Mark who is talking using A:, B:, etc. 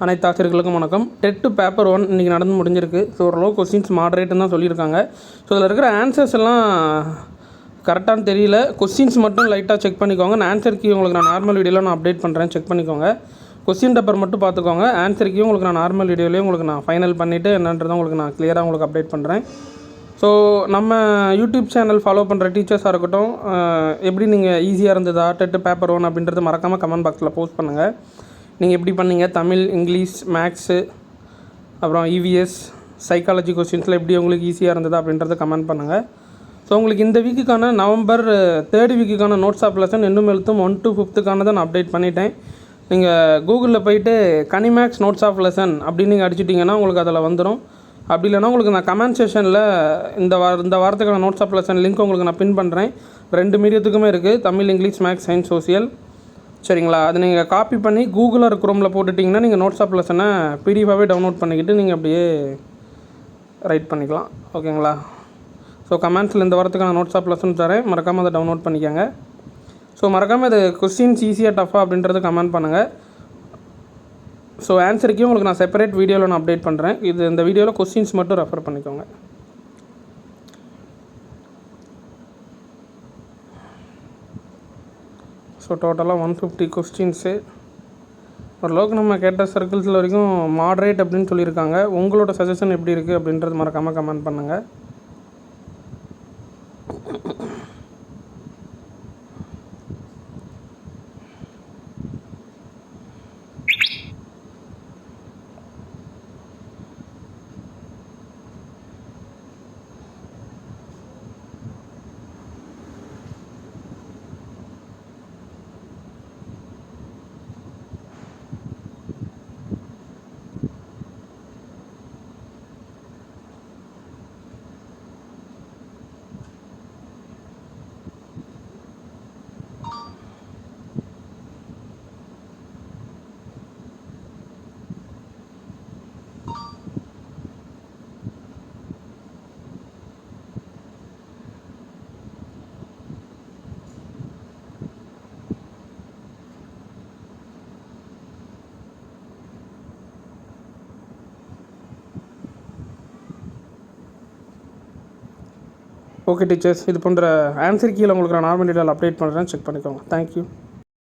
A: அனைத்து ஆசிரியர்களுக்கும் வணக்கம். டெட் பேப்பர் 1 இன்றைக்கி நடந்து முடிஞ்சிருக்கு. ஸோ ஓரளவு கொஸ்டின்ஸ் மாடரேட்டுன்னு தான் சொல்லியிருக்காங்க. ஸோ இதில் இருக்கிற ஆன்சர்ஸ் எல்லாம் கரெக்டானு தெரியல. கொஸ்டின்ஸ் மட்டும் லைட்டாக செக் பண்ணிக்கோங்க. ஆன்சர் கீ உங்களுக்கு நான் நார்மல் வீடியோவில் நான் அப்டேட் பண்ணுறேன், செக் பண்ணிக்கோங்க. கொஸ்டின் பேப்பர் மட்டும் பார்த்துக்கோங்க. ஆன்சர் கீ உங்களுக்கு நான் நார்மல் வீடியோலேயே உங்களுக்கு நான் ஃபைனல் பண்ணிவிட்டு என்னன்றதை உங்களுக்கு நான் கிளியராக உங்களுக்கு அப்டேட் பண்ணுறேன். ஸோ நம்ம யூடியூப் சேனல் ஃபாலோ பண்ணுற டீச்சர்ஸாக இருக்கட்டும், எப்படி நீங்கள் ஈஸியாக இருந்ததா டெட் பேப்பர் 1 அப்படின்றது மறக்காமல் கமெண்ட் பாக்ஸில் போஸ்ட் பண்ணுங்கள். நீங்கள் எப்படி பண்ணீங்க, தமிழ், இங்கிலீஷ், மேக்ஸு, அப்புறம் இவிஎஸ், சைக்காலஜி கொஸ்டின்ஸில் எப்படி உங்களுக்கு ஈஸியாக இருந்ததா அப்படின்றத கமெண்ட் பண்ணுங்கள். ஸோ உங்களுக்கு இந்த வீக்குக்கான நவம்பர் 3rd வீக்குக்கான நோட்ஸ் ஆஃப் லெசன் இன்னும் எழுத்தும் 1 to 5th நான் அப்டேட் பண்ணிட்டேன். நீங்கள் கூகுளில் போய்ட்டு கனிமேக்ஸ் நோட்ஸ் ஆஃப் லெசன் அப்படின்னு நீங்கள் அடிச்சிட்டிங்கன்னா உங்களுக்கு அதில் வந்துடும். அப்படி இல்லைனா உங்களுக்கு நான் கமெண்ட் செஷனில் இந்த வாரத்துக்கான நோட்ஸ் ஆஃப் லெசன் லிங்க் உங்களுக்கு நான் பின் பண்ணுறேன். 2 மீடியத்துக்குமே இருக்குது, Tamil, English, maths, science, social. சரிங்களா? அது நீங்கள் காப்பி பண்ணி கூகுள் ஆர் குரோமில் போட்டுட்டிங்கன்னா நீங்கள் நோட்ஸ் ஆஃப் லெசனை பிடிஎஃபாகவே டவுன்லோட் பண்ணிக்கிட்டு நீங்கள் அப்படியே ரைட் பண்ணிக்கலாம். ஓகேங்களா? ஸோ கமெண்ட்ஸில் இந்த வாரத்துக்கான நோட்ஸ் ஆஃப் லெசன் தரேன், மறக்காமல் அதை டவுன்லோட் பண்ணிக்கோங்க. ஸோ மறக்காமல் இது கொஸ்டின்ஸ் ஈஸியாக டஃபாக அப்படின்றது கமெண்ட் பண்ணுங்கள். ஸோ ஆன்சருக்கே உங்களுக்கு நான் செப்பரேட் வீடியோவில் நான் அப்டேட் பண்ணுறேன். இந்த வீடியோவில் கொஸ்டின்ஸ் மட்டும் ரெஃபர் பண்ணிக்கோங்க. ஸோ டோட்டலாக 150 கொஸ்டின்ஸு. ஓரளவுக்கு நம்ம கேட்ட சர்க்கிள்ஸில் வரைக்கும் மாடரேட் அப்படின்னு சொல்லியிருக்காங்க. உங்களோட சஜஷன் எப்படி இருக்குது அப்படின்றது மறக்காமல் கமெண்ட் பண்ணுங்கள். ஓகே டீச்சர்ஸ், இது போன்ற ஆன்சர் கீழே உங்களுக்கு நான் நார்மல் டீட்டெயில் அப்டேட் பண்ணுறேன், செக் பண்ணிக்கோங்க. தேங்க்யூ.